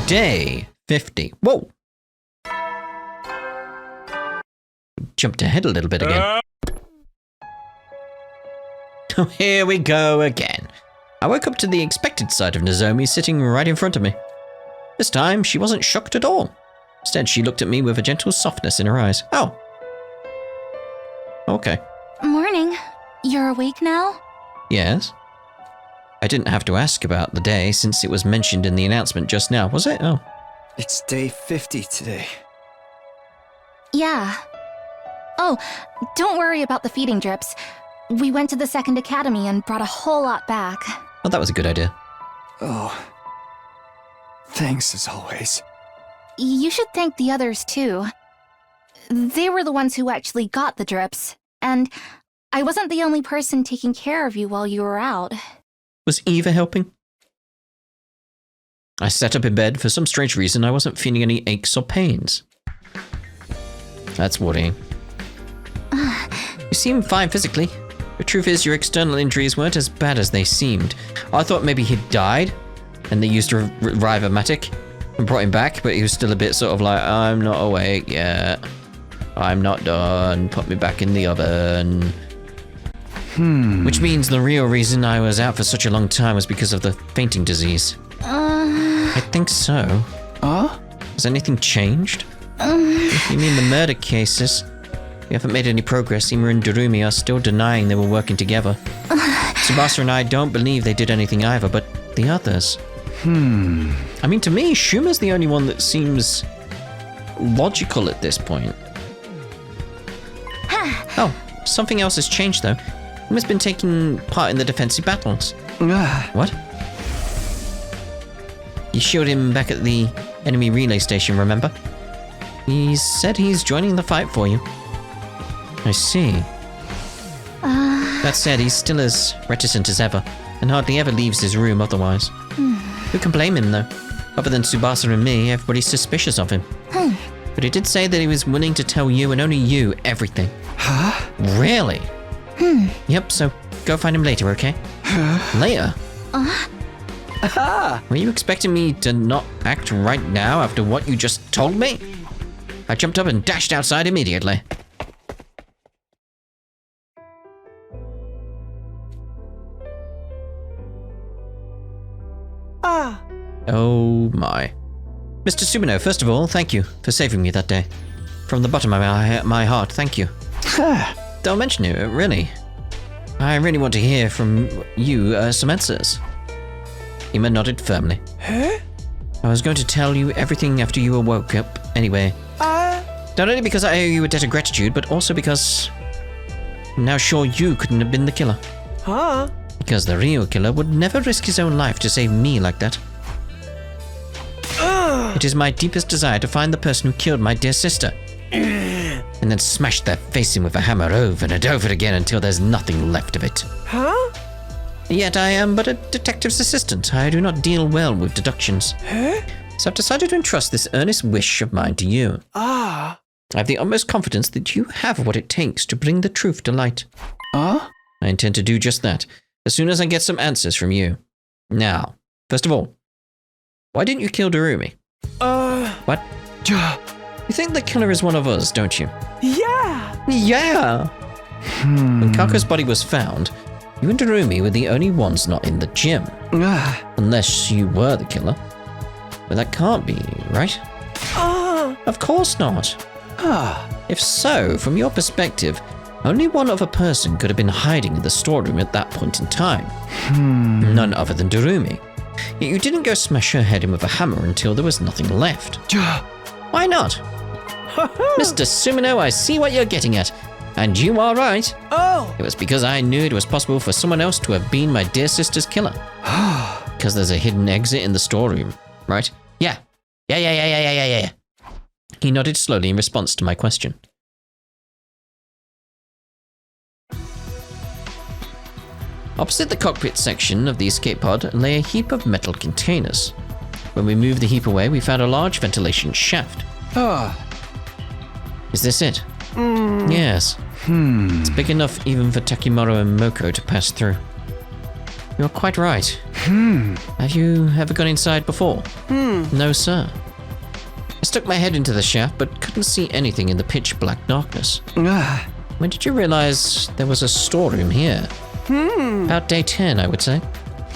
Day 50. Whoa! Jumped ahead a little bit again. Oh, here we go again. I woke up to the expected sight of Nozomi sitting right in front of me. This time, she wasn't shocked at all. Instead, she looked at me with a gentle softness in her eyes. Oh. Okay. Morning. You're awake now? Yes. I didn't have to ask about the day since it was mentioned in the announcement just now, was it? Oh. It's day 50 today. Yeah. Oh, don't worry about the feeding drips. We went to the second academy and brought a whole lot back. Oh, that was a good idea. Oh. Thanks as always. You should thank the others too. They were the ones who actually got the drips, and I wasn't the only person taking care of you while you were out. Was Eva helping? I sat up in bed. For some strange reason, I wasn't feeling any aches or pains. That's worrying. You seem fine physically. The truth is, your external injuries weren't as bad as they seemed. I thought maybe he'd died, and they used a Rivomatic and brought him back, but he was still a bit sort of like, I'm not awake yet. I'm not done. Put me back in the oven. Which means the real reason I was out for such a long time was because of the fainting disease. I think so. Has anything changed? You mean the murder cases? We haven't made any progress. Ima and Darumi are still denying they were working together. Tsubasa and I don't believe they did anything either, but the others. I mean, to me, Shuma's the only one that seems logical at this point. Oh, something else has changed though. Ima's been taking part in the defensive battles. What? You showed him back at the enemy relay station, remember? He said he's joining the fight for you. I see. That said, he's still as reticent as ever, and hardly ever leaves his room otherwise. Who can blame him, though? Other than Tsubasa and me, everybody's suspicious of him. But he did say that he was willing to tell you, and only you, everything. Huh? Really? Yep, so go find him later, okay? Later? Were you expecting me to not act right now after what you just told me? I jumped up and dashed outside immediately. Oh my. Mr. Sumino, first of all, thank you for saving me that day. From the bottom of my heart, thank you. Don't mention it, really. I really want to hear from you some answers. Ima nodded firmly. I was going to tell you everything after you woke up, anyway. Not only because I owe you a debt of gratitude, but also because I'm now sure you couldn't have been the killer. Because the real killer would never risk his own life to save me like that. It is my deepest desire to find the person who killed my dear sister. And then smash their face in with a hammer over and over again until there's nothing left of it. Yet I am but a detective's assistant. I do not deal well with deductions. So I've decided to entrust this earnest wish of mine to you. I have the utmost confidence that you have what it takes to bring the truth to light. I intend to do just that, as soon as I get some answers from you. Now, first of all, why didn't you kill Darumi? What? You think the killer is one of us, don't you? Yeah! When Kako's body was found, you and Darumi were the only ones not in the gym. Unless you were the killer. But that can't be, right? Of course not. If so, from your perspective, only one other person could have been hiding in the storeroom at that point in time. None other than Darumi. Yet you didn't go smash her head in with a hammer until there was nothing left. Why not? Mr. Sumino, I see what you're getting at. And you are right. It was because I knew it was possible for someone else to have been my dear sister's killer. Because there's a hidden exit in the storeroom, right? Yeah. He nodded slowly in response to my question. Opposite the cockpit section of the escape pod lay a heap of metal containers. When we moved the heap away, we found a large ventilation shaft. Is this it? Yes. It's big enough even for Takemura and Moko to pass through. You're quite right. Have you ever gone inside before? No, sir. I stuck my head into the shaft, but couldn't see anything in the pitch black darkness. When did you realize there was a storeroom here? About day 10, I would say.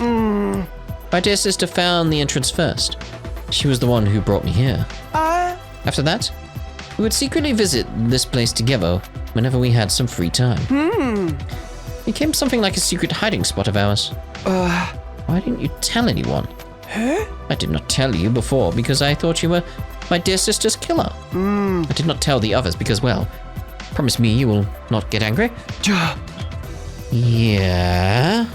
My dear sister found the entrance first. She was the one who brought me here. After that, we would secretly visit this place together whenever we had some free time. It became something like a secret hiding spot of ours. Why didn't you tell anyone? I did not tell you before because I thought you were my dear sister's killer. I did not tell the others because, well, promise me you will not get angry. Yeah?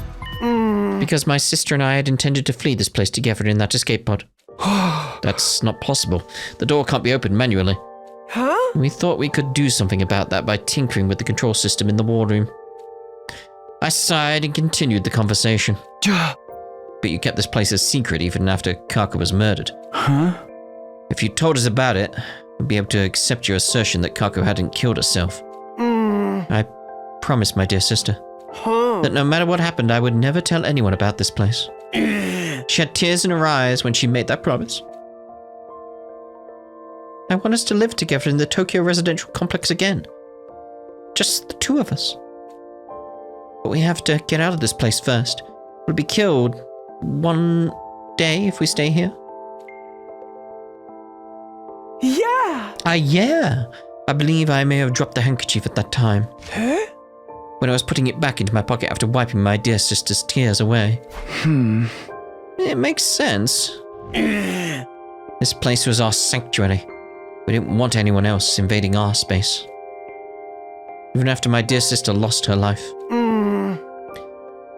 Because my sister and I had intended to flee this place together in that escape pod. That's not possible. The door can't be opened manually. We thought we could do something about that by tinkering with the control system in the war room. I sighed and continued the conversation. But you kept this place a secret even after Kaka was murdered. If you told us about it, we'd be able to accept your assertion that Kaka hadn't killed herself. I promised my dear sister that no matter what happened, I would never tell anyone about this place. She had tears in her eyes when she made that promise. I want us to live together in the Tokyo residential complex again. Just the two of us. But we have to get out of this place first. We'll be killed one day if we stay here. Yeah! Yeah. I believe I may have dropped the handkerchief at that time. When I was putting it back into my pocket after wiping my dear sister's tears away. It makes sense. This place was our sanctuary. We didn't want anyone else invading our space. Even after my dear sister lost her life.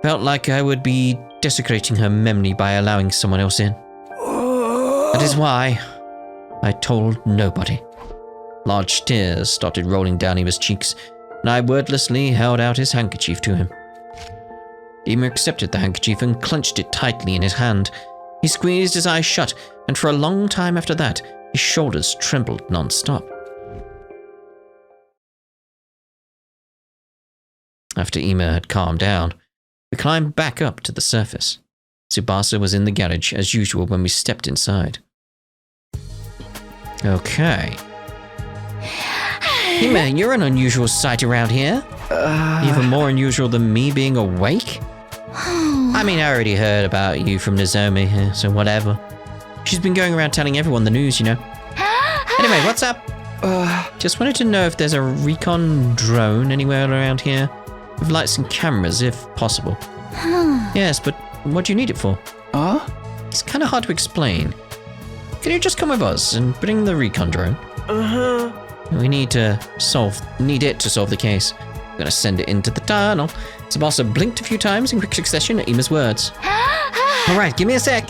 Felt like I would be desecrating her memory by allowing someone else in. That is why I told nobody. Large tears started rolling down Ima's cheeks, and I wordlessly held out his handkerchief to him. Ima accepted the handkerchief and clenched it tightly in his hand. He squeezed his eyes shut, and for a long time after that, his shoulders trembled non-stop. After Ima had calmed down, we climbed back up to the surface. Tsubasa was in the garage, as usual, when we stepped inside. Okay. Ima, you're an unusual sight around here. Even more unusual than me being awake? I mean, I already heard about you from Nozomi, so whatever. She's been going around telling everyone the news, you know. Anyway, what's up? Just wanted to know if there's a recon drone anywhere around here, with lights and cameras, if possible. Yes, but what do you need it for? It's kind of hard to explain. Can you just come with us and bring the recon drone? We need it to solve the case. I'm gonna send it into the tunnel. Tsubasa blinked a few times in quick succession at Ima's words. Alright, give me a sec.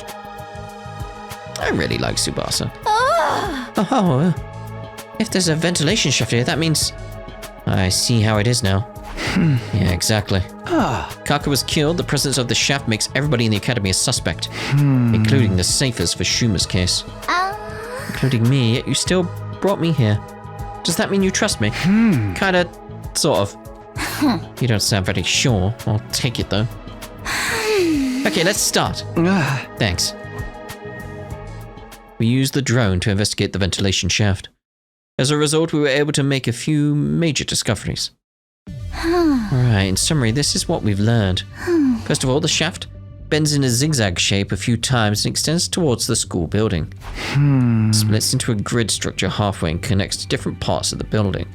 I really like Tsubasa. If there's a ventilation shaft here, that means... I see how it is now. Yeah, exactly. Kaka was killed. The presence of the shaft makes everybody in the academy a suspect, including the safers for Shuma's case. Including me, yet you still brought me here. Does that mean you trust me? Kinda, sort of. You don't sound very sure. I'll take it though. Okay, let's start. Thanks. We used the drone to investigate the ventilation shaft. As a result, we were able to make a few major discoveries. Alright, in summary, this is what we've learned. First of all, the shaft bends in a zigzag shape a few times and extends towards the school building. Splits into a grid structure halfway and connects to different parts of the building.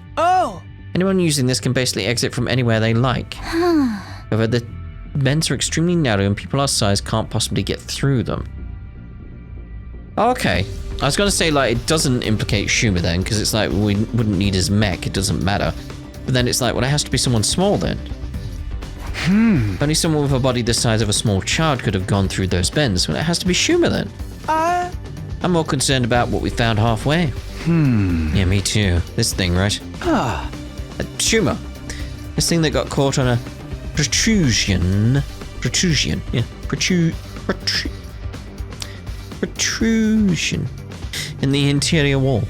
Anyone using this can basically exit from anywhere they like. However, the bends are extremely narrow and people our size can't possibly get through them. Okay, I was going to say, like, it doesn't implicate Shuma then, because it's like, we wouldn't need his mech, it doesn't matter. But then it's like, well, it has to be someone small then. Only someone with a body the size of a small child could have gone through those bends. Well, it has to be Shuma then. I'm more concerned about what we found halfway. Yeah, me too. This thing, right? Shuma. This thing that got caught on a protrusion. Yeah. Protrusion in the interior wall.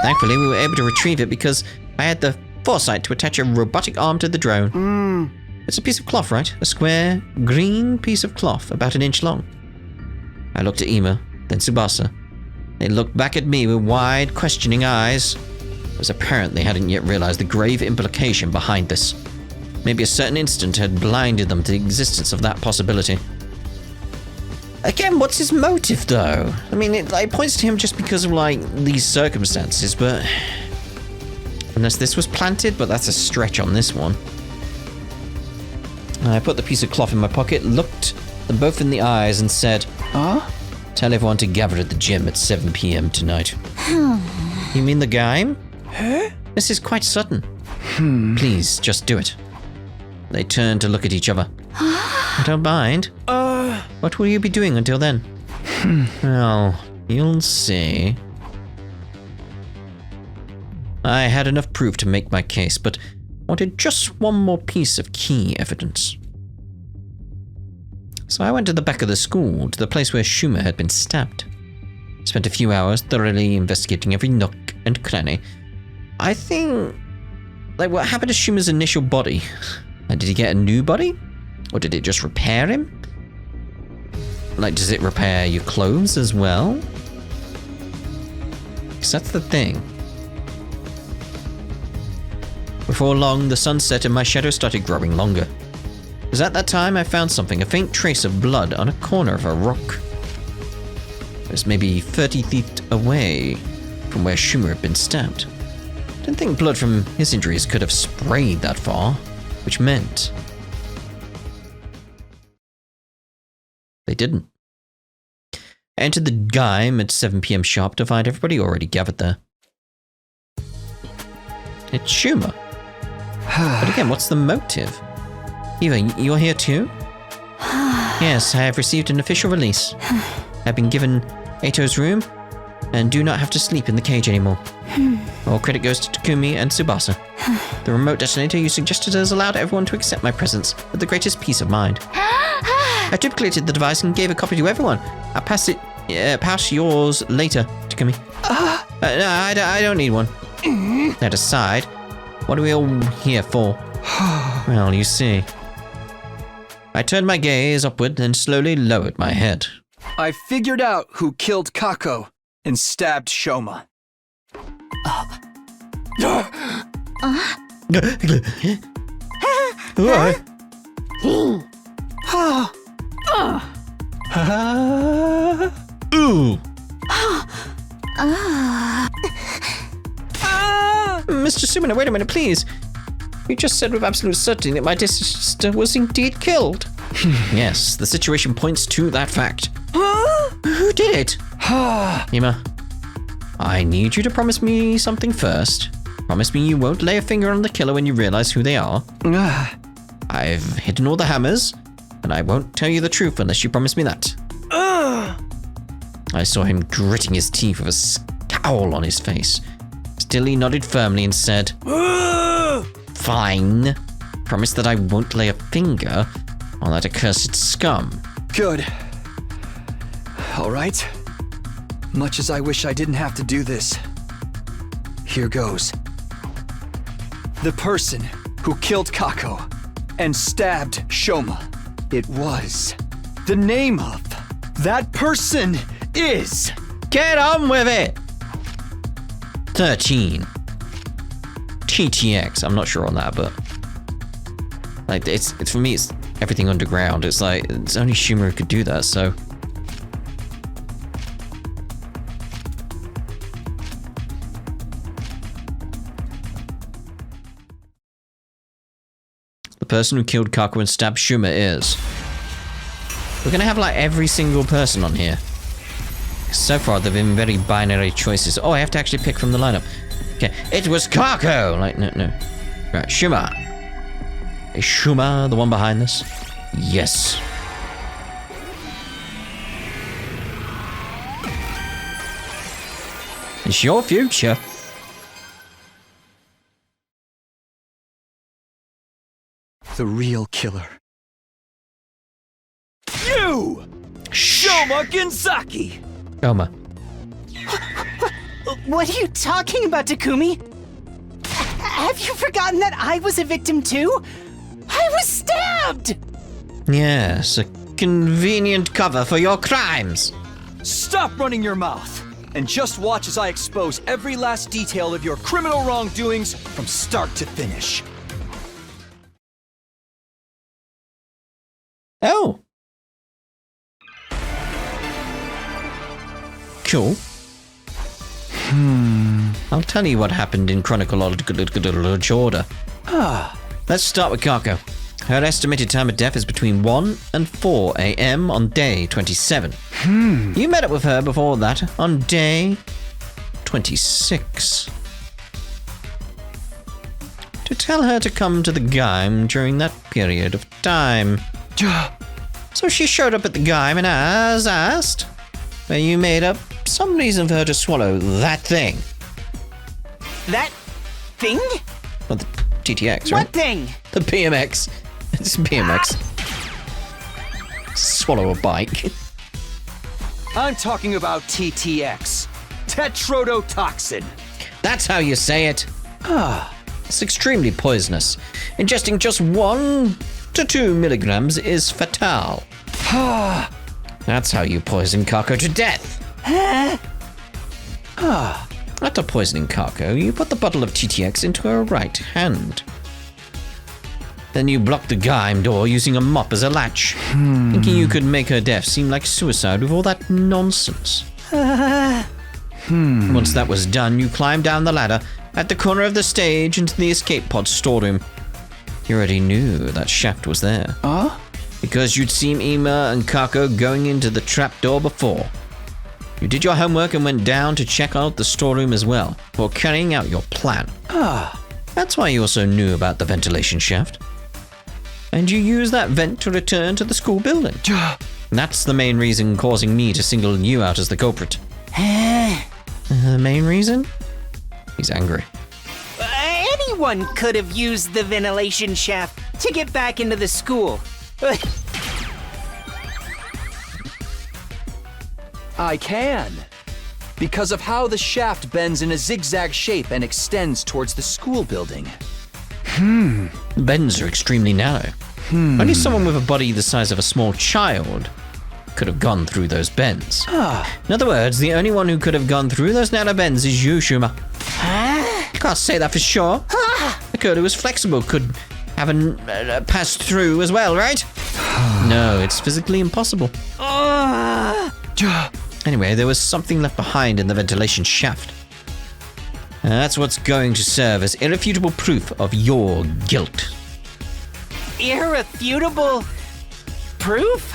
Thankfully, we were able to retrieve it because I had the foresight to attach a robotic arm to the drone. It's a piece of cloth, right? A square, green piece of cloth, about an inch long. I looked at Ima, then Tsubasa. They looked back at me with wide, questioning eyes, as apparent they hadn't yet realized the grave implication behind this. Maybe a certain instant had blinded them to the existence of that possibility. Again, what's his motive, though? I mean, it points to him just because of, these circumstances, but... Unless this was planted, but that's a stretch on this one. I put the piece of cloth in my pocket, looked them both in the eyes, and said, Tell everyone to gather at the gym at 7 p.m. tonight. You mean the game? Huh? This is quite sudden. Please, just do it. They turned to look at each other. I don't mind. What will you be doing until then? Well, you'll see. I had enough proof to make my case, but wanted just one more piece of key evidence. So I went to the back of the school, to the place where Shuma had been stabbed. Spent a few hours thoroughly investigating every nook and cranny. I think... what happened to Shuma's initial body? Did he get a new body? Or did it just repair him? Does it repair your clothes as well? Because that's the thing. Before long, the sun set and my shadow started growing longer. It was at that time I found something, a faint trace of blood on a corner of a rock. It was maybe 30 feet away from where Shuma had been stabbed. I didn't think blood from his injuries could have sprayed that far, which meant... they didn't. I entered the Gaim at 7 p.m. sharp to find everybody already gathered there. It's Shuma. But again, what's the motive? Eva, you're here too? Yes, I have received an official release. I've been given Ato's room and do not have to sleep in the cage anymore. All credit goes to Takumi and Tsubasa. The remote detonator you suggested has allowed everyone to accept my presence with the greatest peace of mind. I duplicated the device and gave a copy to everyone. I'll pass yours later, Takumi. No, I don't need one. That aside, what are we all here for? Well, you see. I turned my gaze upward and slowly lowered my head. I figured out who killed Kako and stabbed Shoma. Ooh. Mr. Sumina, wait a minute, please. You just said with absolute certainty that my dear sister was indeed killed. Yes, the situation points to that fact. Who did it? Ima, I need you to promise me something first. Promise me you won't lay a finger on the killer when you realize who they are. I've hidden all the hammers, and I won't tell you the truth unless you promise me that. I saw him gritting his teeth with a scowl on his face. Still, he nodded firmly and said, Fine. Promise that I won't lay a finger on that accursed scum. Good. All right. Much as I wish I didn't have to do this. Here goes. The person who killed Kako and stabbed Shoma. It was. The name of that person is... Get on with it! 13. TTX. I'm not sure on that, but... it's for me, it's everything underground. It's it's only Shuma who could do that, so... The person who killed Kako and stabbed Shuma is... We're gonna have every single person on here. So far, they've been very binary choices. Oh, I have to actually pick from the lineup. Okay, it was Kako! No. Right, Shuma. Is Shuma the one behind this? Yes. It's your future. The real killer. You! Shoma Genzaki! Oma. What are you talking about, Takumi? Have you forgotten that I was a victim too? I I was stabbed! Yes, a convenient cover for your crimes. Stop running your mouth! And just watch as I expose every last detail of your criminal wrongdoings from start to finish. Oh. Cool. I'll tell you what happened in chronological order. Let's start with Kako. Her estimated time of death is between 1 and 4 a.m. on day 27. You met up with her before that on day 26. To tell her to come to the Gaim during that period of time. So she showed up at the Gaim and as asked, where you made up some reason for her to swallow that thing. That thing? Well, the TTX, right? What thing? The BMX. It's BMX. Swallow a bike. I'm talking about TTX. Tetrodotoxin. That's how you say it. It's extremely poisonous. Ingesting just 1 to 2 milligrams is fatal. That's how you poison Kako to death. After poisoning Kako, you put the bottle of TTX into her right hand. Then you blocked the Gaim door using a mop as a latch, thinking you could make her death seem like suicide with all that nonsense. Once that was done, you climbed down the ladder at the corner of the stage into the escape pod storeroom. You already knew that shaft was there. Because you'd seen Ima and Kako going into the trapdoor before. You did your homework and went down to check out the storeroom as well, before carrying out your plan. That's why you also knew about the ventilation shaft. And you used that vent to return to the school building. That's the main reason causing me to single you out as the culprit. The main reason? He's angry. Anyone could have used the ventilation shaft to get back into the school. I can. Because of how the shaft bends in a zigzag shape and extends towards the school building. The bends are extremely narrow. Only someone with a body the size of a small child could have gone through those bends. In other words, the only one who could have gone through those narrow bends is you, Shuma. You can't say that for sure. The code who was flexible could have passed through as well, right? No, it's physically impossible. Anyway, there was something left behind in the ventilation shaft. That's what's going to serve as irrefutable proof of your guilt. Irrefutable proof?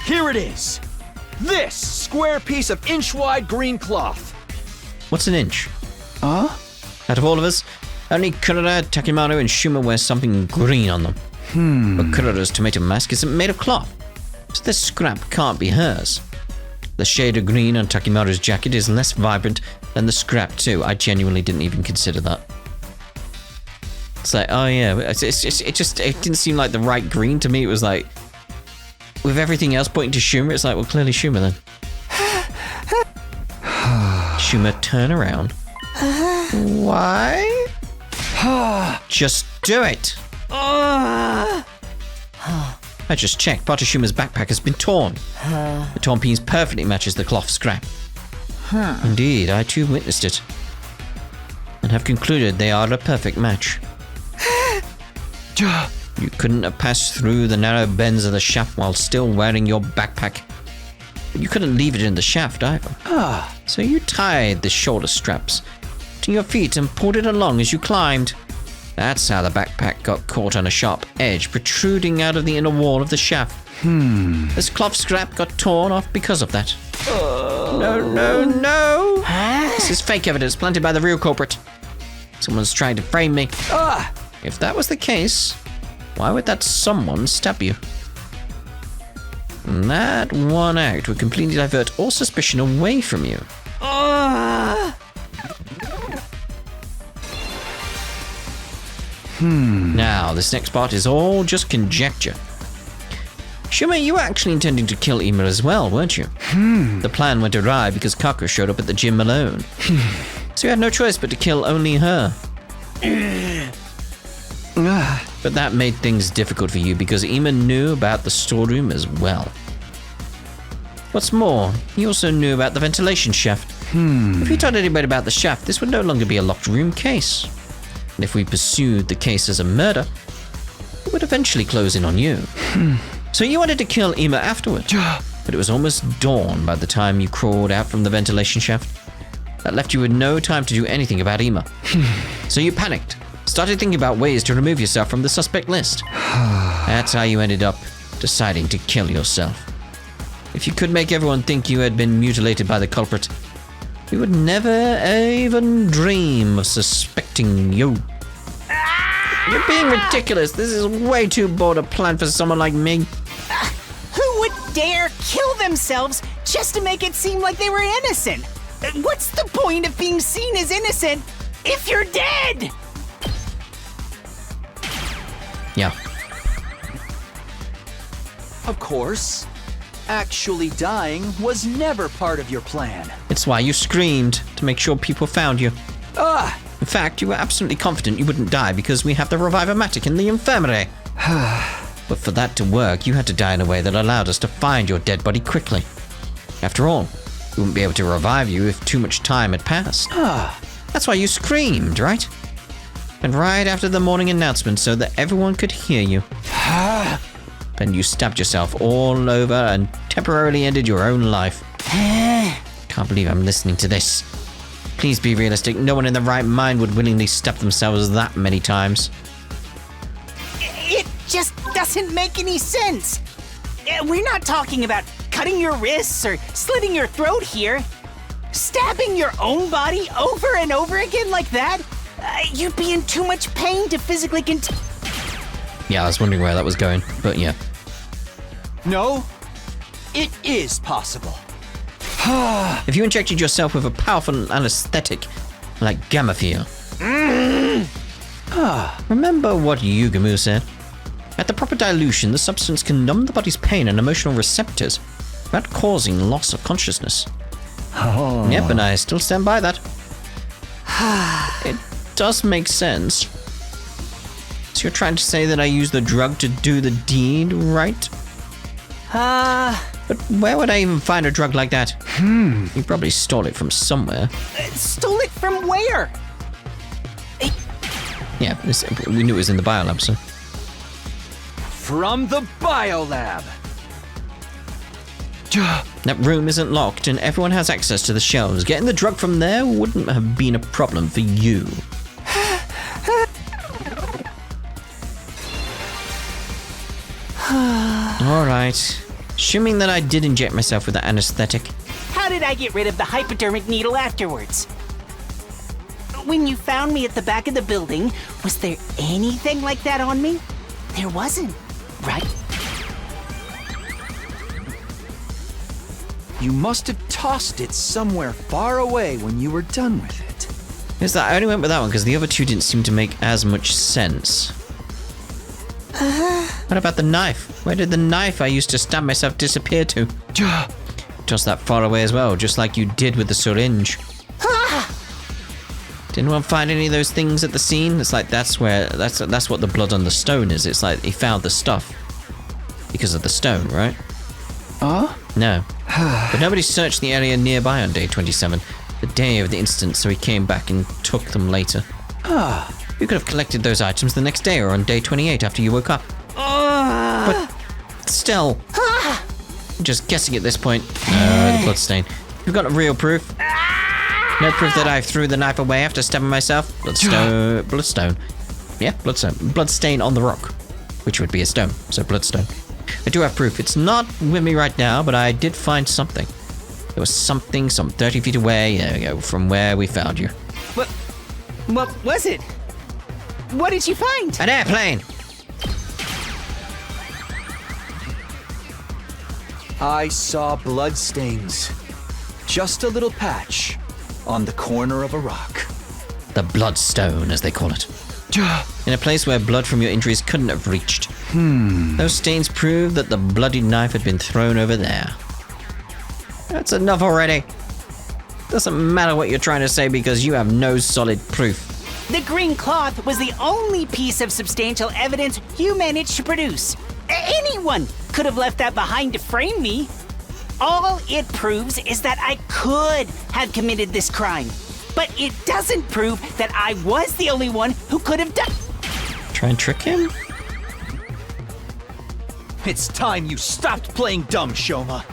Here it is. This square piece of inch-wide green cloth. What's an inch? Out of all of us, only Kurara, Takimaru, and Shuma wear something green on them. But Kurara's tomato mask isn't made of cloth, so this scrap can't be hers. The shade of green on Takimaru's jacket is less vibrant than the scrap too. I genuinely didn't even consider that. It's like, oh yeah, it didn't seem like the right green to me. It was like, with everything else pointing to Shuma, it's like, well, clearly Shuma then. Shuma, turn around. Why? Just do it. I just checked. Part of Shuma's backpack has been torn. The torn piece perfectly matches the cloth scrap. Indeed, I too witnessed it. And have concluded they are a perfect match. You couldn't have passed through the narrow bends of the shaft while still wearing your backpack. But you couldn't leave it in the shaft either. So you tied the shoulder straps to your feet and pulled it along as you climbed. That's how the backpack got caught on a sharp edge protruding out of the inner wall of the shaft. This cloth scrap got torn off because of that. No. This is fake evidence planted by the real culprit. Someone's trying to frame me. If that was the case, why would that someone stab you? And that one act would completely divert all suspicion away from you. Now, this next part is all just conjecture. Shuma, you were actually intending to kill Ima as well, weren't you? The plan went awry because Kako showed up at the gym alone. So you had no choice but to kill only her. But that made things difficult for you because Ima knew about the storeroom as well. What's more, he also knew about the ventilation shaft. If you told anybody about the shaft, this would no longer be a locked room case. And if we pursued the case as a murder, it would eventually close in on you. So you wanted to kill Ima afterward, but it was almost dawn by the time you crawled out from the ventilation shaft. That left you with no time to do anything about Ima. So you panicked, started thinking about ways to remove yourself from the suspect list. That's how you ended up deciding to kill yourself. If you could make everyone think you had been mutilated by the culprit, we would never even dream of suspecting you. You're being ridiculous. This is way too bold a plan for someone like me. Who would dare kill themselves just to make it seem like they were innocent? What's the point of being seen as innocent if you're dead? Yeah. Of course. Actually dying was never part of your plan. It's why you screamed, to make sure people found you. Ah! In fact, you were absolutely confident you wouldn't die because we have the Revive-O-Matic in the infirmary. But for that to work, you had to die in a way that allowed us to find your dead body quickly. After all, we wouldn't be able to revive you if too much time had passed. That's why you screamed, right? And right after the morning announcement so that everyone could hear you. Then you stabbed yourself all over and temporarily ended your own life. Can't believe I'm listening to this. Please be realistic. No one in their right mind would willingly stab themselves that many times. It just doesn't make any sense. We're not talking about cutting your wrists or slitting your throat here. Stabbing your own body over and over again like that? You'd be in too much pain to physically Yeah, I was wondering where that was going, but yeah. No, it is possible. If you injected yourself with a powerful anesthetic, like Gamafeel. Remember what Yugamu said? At the proper dilution, the substance can numb the body's pain and emotional receptors without causing loss of consciousness. Yep, and I still stand by that. It does make sense. So you're trying to say that I used the drug to do the deed, right? But where would I even find a drug like that? You probably stole it from somewhere. Stole it from where? Yeah, we knew it was in the biolab, so. From the biolab. That room isn't locked and everyone has access to the shelves. Getting the drug from there wouldn't have been a problem for you. Alright. Assuming that I did inject myself with the anesthetic. How did I get rid of the hypodermic needle afterwards? When you found me at the back of the building, was there anything like that on me? There wasn't, right? You must have tossed it somewhere far away when you were done with it. Is that I only went with that one because the other two didn't seem to make as much sense. What about the knife? Where did the knife I used to stab myself disappear to? Just that far away as well, just like you did with the syringe. Did anyone find any of those things at the scene? It's like that's what the blood on the stone is. It's like he found the stuff because of the stone, right? No. But nobody searched the area nearby on day 27, the day of the incident, so he came back and took them later. You could have collected those items the next day or on day 28 after you woke up. But still, I'm just guessing at this point. The bloodstain. You've got real proof. No proof that I threw the knife away after stabbing myself. Bloodstone. Yeah, bloodstone. Bloodstain on the rock, which would be a stone, so bloodstone. I do have proof. It's not with me right now, but I did find something. There was something some 30 feet away, there we go, from where we found you. What was it? What did you find? An airplane! I saw bloodstains. Just a little patch on the corner of a rock. The bloodstone, as they call it. In a place where blood from your injuries couldn't have reached. Those stains prove that the bloody knife had been thrown over there. That's enough already. Doesn't matter what you're trying to say because you have no solid proof. The green cloth was the only piece of substantial evidence you managed to produce. Anyone could have left that behind to frame me. All it proves is that I could have committed this crime. But it doesn't prove that I was the only one who could have done. Try and trick him? It's time you stopped playing dumb, Shoma.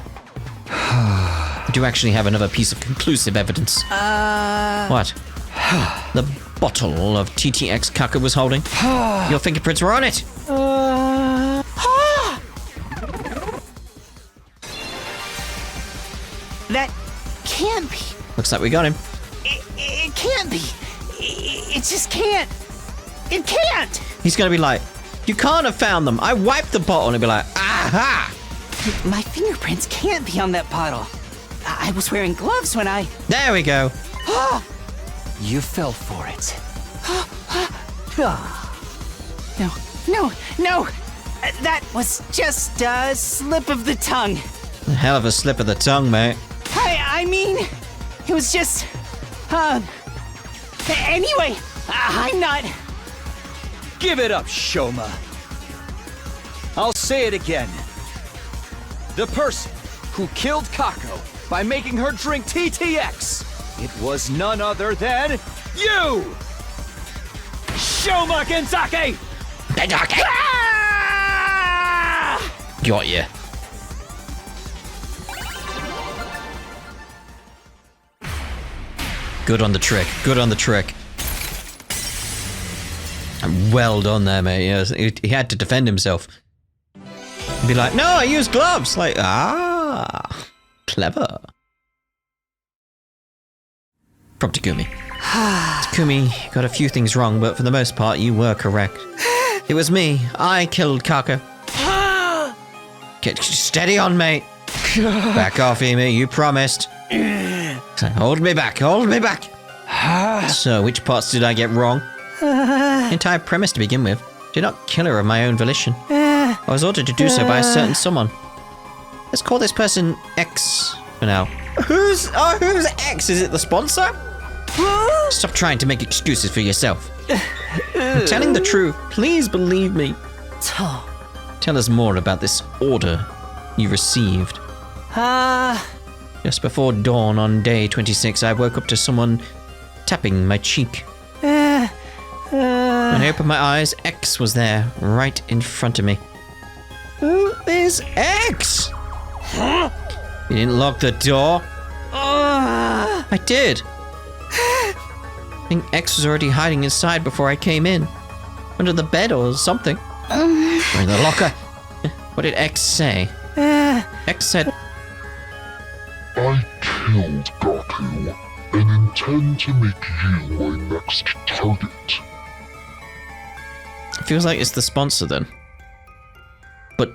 I do actually have another piece of conclusive evidence. What? The bottle of TTX Kaka was holding? Your fingerprints were on it! That can't be. Looks like we got him. It can't be. It just can't. It can't! He's gonna be like, you can't have found them. I wiped the bottle, and he'll be like, aha! My fingerprints can't be on that bottle. I was wearing gloves when I... There we go. You fell for it. No. That was just a slip of the tongue. A hell of a slip of the tongue, mate. I mean, it was just... Anyway, I'm not... Give it up, Shoma. I'll say it again. The person who killed Kako by making her drink TTX, it was none other than you! Shoma Genzake! Ah! Got ya. Good on the trick. Good on the trick. Well done there, mate. Yes, he had to defend himself. Be like, no, I use gloves. Like, clever. From Takumi. Takumi got a few things wrong, but for the most part, you were correct. It was me. I killed Kaka. Get steady on, mate. Back off, Amy. You promised. Hold me back. Hold me back. So, which parts did I get wrong? The entire premise to begin with. Did not kill her of my own volition. I was ordered to do so by a certain someone. Let's call this person X for now. Who's X? Is it the sponsor? Stop trying to make excuses for yourself. I'm telling the truth. Please believe me. Tell us more about this order you received. Just before dawn on day 26, I woke up to someone tapping my cheek. When I opened my eyes, X was there, right in front of me. Who is X? You didn't lock the door? I did. I think X was already hiding inside before I came in. Under the bed or something. Or in the locker. What did X say? X said... I killed Gaku and intend to make you my next target. Feels like it's the sponsor then. But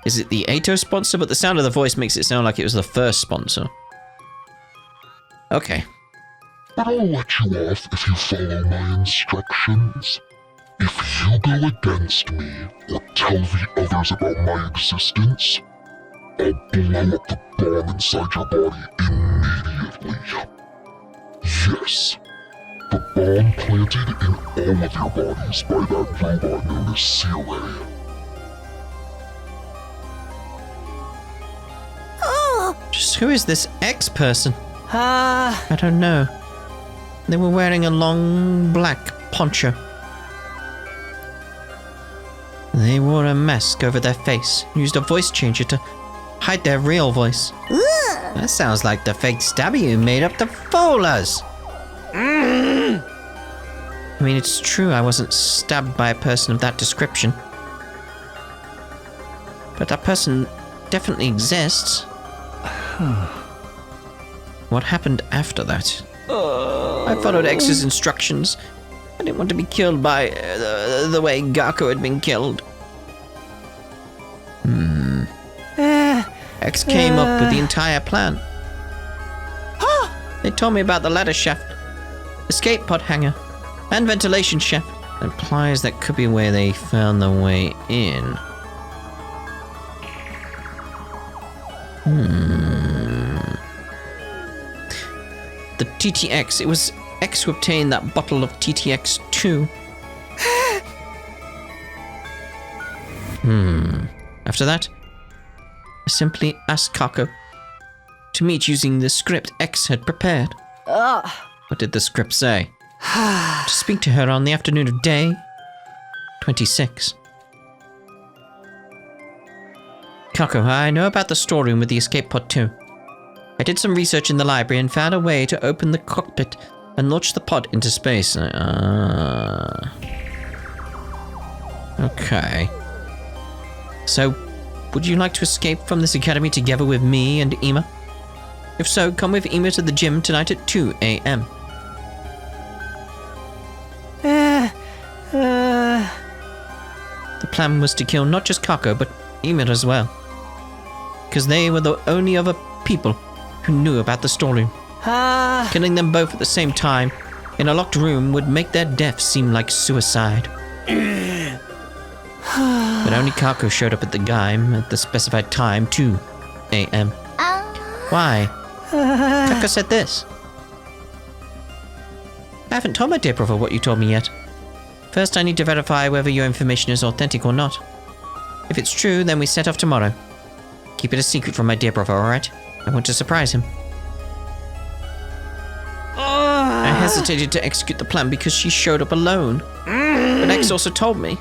is it the Ato sponsor? But the sound of the voice makes it sound like it was the first sponsor. Okay. But I'll let you off if you follow my instructions. If you go against me or tell the others about my existence, I'll blow up the bomb inside your body immediately. Yes. The bomb planted in all of your bodies by that robot known as COA. Just who is this X person? I don't know. They were wearing a long black poncho. They wore a mask over their face, used a voice changer to hide their real voice. That sounds like the fake stabby you made up to fool us. I mean, it's true I wasn't stabbed by a person of that description. But that person definitely exists. What happened after that? I followed X's instructions. I didn't want to be killed by the way Gaku had been killed. X came up with the entire plan. They told me about the ladder shaft, escape pod hanger, and ventilation shaft. It implies that could be where they found the way in. The TTX, it was X to obtain that bottle of TTX2. After that, I simply asked Kako to meet using the script X had prepared. What did the script say? To speak to her on the afternoon of day 26. Kako, I know about the storeroom with the escape pod too. I did some research in the library and found a way to open the cockpit and launch the pod into space. Okay. So, would you like to escape from this academy together with me and Ima? If so, come with Ima to the gym tonight at 2 a.m. The plan was to kill not just Kako, but Ima as well. Because they were the only other people who knew about the storeroom. Killing them both at the same time in a locked room would make their death seem like suicide. But only Kako showed up at the game at the specified time, 2 a.m. Why? Kako said this. I haven't told my dear brother what you told me yet. First, I need to verify whether your information is authentic or not. If it's true, then we set off tomorrow. Keep it a secret from my dear brother, alright? I want to surprise him. I hesitated to execute the plan because she showed up alone. But X also told me.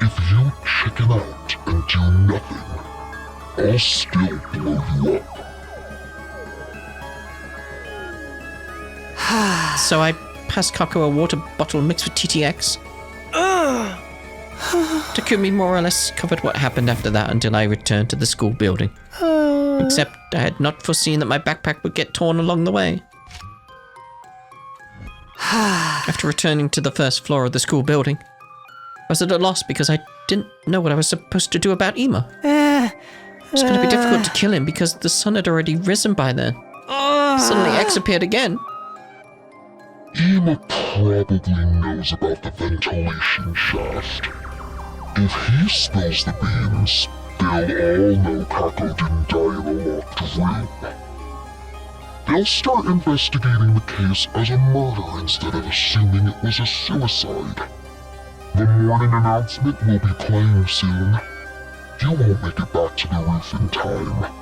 If you chicken out and do nothing, I'll still blow you up. So I passed Kako a water bottle mixed with TTX. Takumi more or less covered what happened after that until I returned to the school building. Except I had not foreseen that my backpack would get torn along the way. After returning to the first floor of the school building, I was at a loss because I didn't know what I was supposed to do about Ima. It was going to be difficult to kill him because the sun had already risen by then. Suddenly X appeared again. Ima probably knows about the ventilation shaft. If he spills the beans, they'll all know Kako didn't die in a locked room. They'll start investigating the case as a murder instead of assuming it was a suicide. The morning announcement will be playing soon. You won't make it back to the roof in time.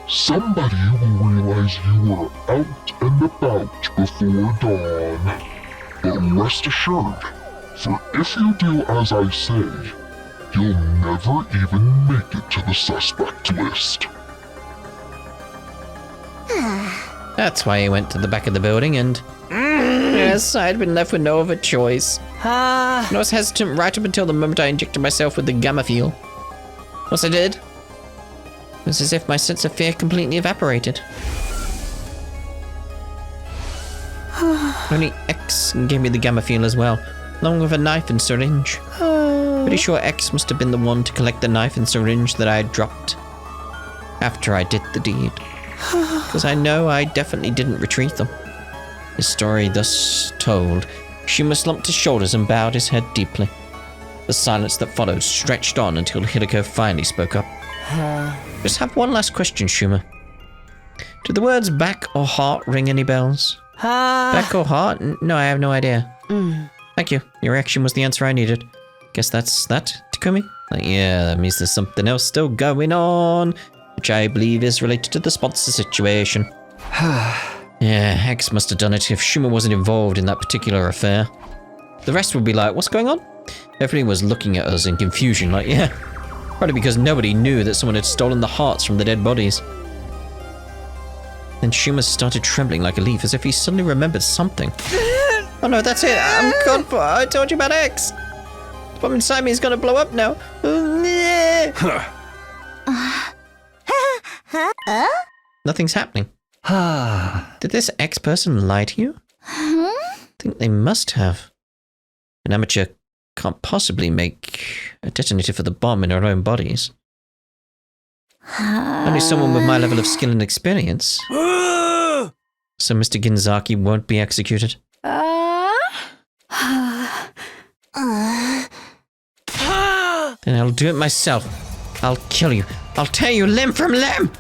Somebody will realize you were out and about before dawn. But rest assured, for if you do as I say, you'll never even make it to the suspect list. That's why he went to the back of the building and... Yes, I'd been left with no other choice. I was hesitant right up until the moment I injected myself with the gamma fuel. Once I did, it was as if my sense of fear completely evaporated. Only X gave me the gamma fuel as well, along with a knife and syringe. Pretty sure X must have been the one to collect the knife and syringe that I had dropped after I did the deed. Because I know I definitely didn't retrieve them. His story thus told, Shuma slumped his shoulders and bowed his head deeply. The silence that followed stretched on until Hideko finally spoke up. Just have one last question, Shuma. Do the words back or heart ring any bells? Back or heart? No, I have no idea. Thank you. Your reaction was the answer I needed. Guess that's that, Takumi? Yeah, that means there's something else still going on, which I believe is related to the sponsor situation. Yeah, X must have done it if Shuma wasn't involved in that particular affair. The rest would be like, what's going on? Everybody was looking at us in confusion, like, yeah. Probably because nobody knew that someone had stolen the hearts from the dead bodies. Then Shuma started trembling like a leaf as if he suddenly remembered something. Oh no, that's it. I'm gone for. I told you about X. The bomb inside me is gonna blow up now. Nothing's happening. Did this X person lie to you? I think they must have. An amateur can't possibly make a detonator for the bomb in her own bodies. Only someone with my level of skill and experience. So Mr. Ginzaki won't be executed. Then I'll do it myself. I'll kill you. I'll tear you limb from limb!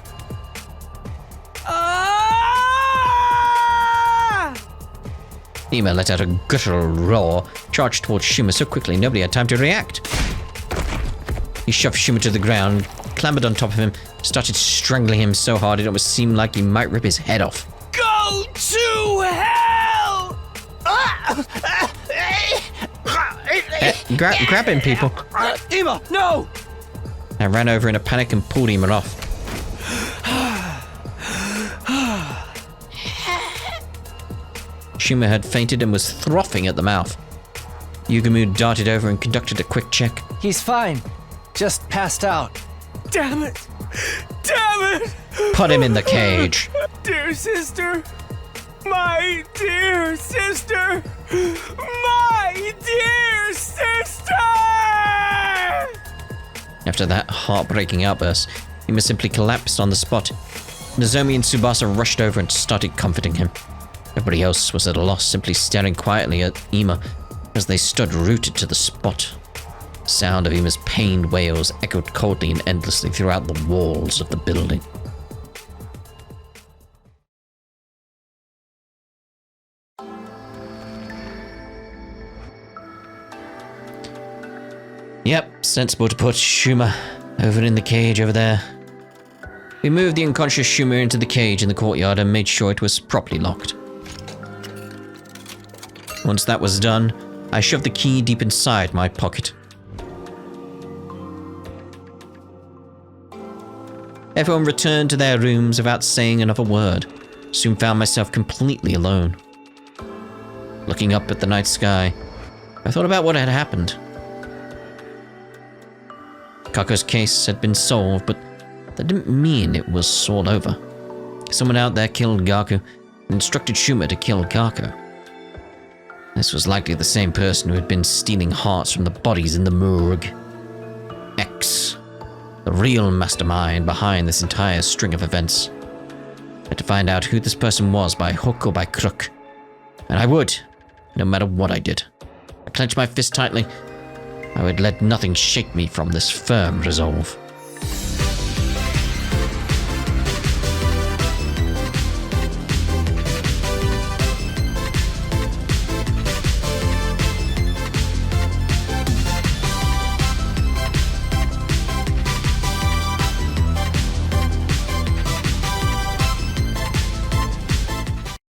Ima let out a guttural roar, charged towards Shuma so quickly nobody had time to react. He shoved Shuma to the ground, clambered on top of him, started strangling him so hard it almost seemed like he might rip his head off. Go to hell! Grab him, people. Ima, no! I ran over in a panic and pulled Ima off. Shuma had fainted and was frothing at the mouth. Yugumu darted over and conducted a quick check. He's fine. Just passed out. Damn it! Damn it! Put him in the cage. Dear sister! My dear sister! My dear sister! After that heartbreaking outburst, Ima simply collapsed on the spot. Nozomi and Tsubasa rushed over and started comforting him. Everybody else was at a loss, simply staring quietly at Ima as they stood rooted to the spot. The sound of Ima's pained wails echoed coldly and endlessly throughout the walls of the building. Yep, sensible to put Shuma over in the cage over there. We moved the unconscious Shuma into the cage in the courtyard and made sure it was properly locked. Once that was done, I shoved the key deep inside my pocket. Everyone returned to their rooms without saying another word. Soon found myself completely alone. Looking up at the night sky, I thought about what had happened. Kako's case had been solved, but that didn't mean it was all over. Someone out there killed Gaku and instructed Shuma to kill Kako. This was likely the same person who had been stealing hearts from the bodies in the morgue. X, the real mastermind behind this entire string of events. I had to find out who this person was by hook or by crook. And I would, no matter what I did. I clenched my fist tightly. I would let nothing shake me from this firm resolve.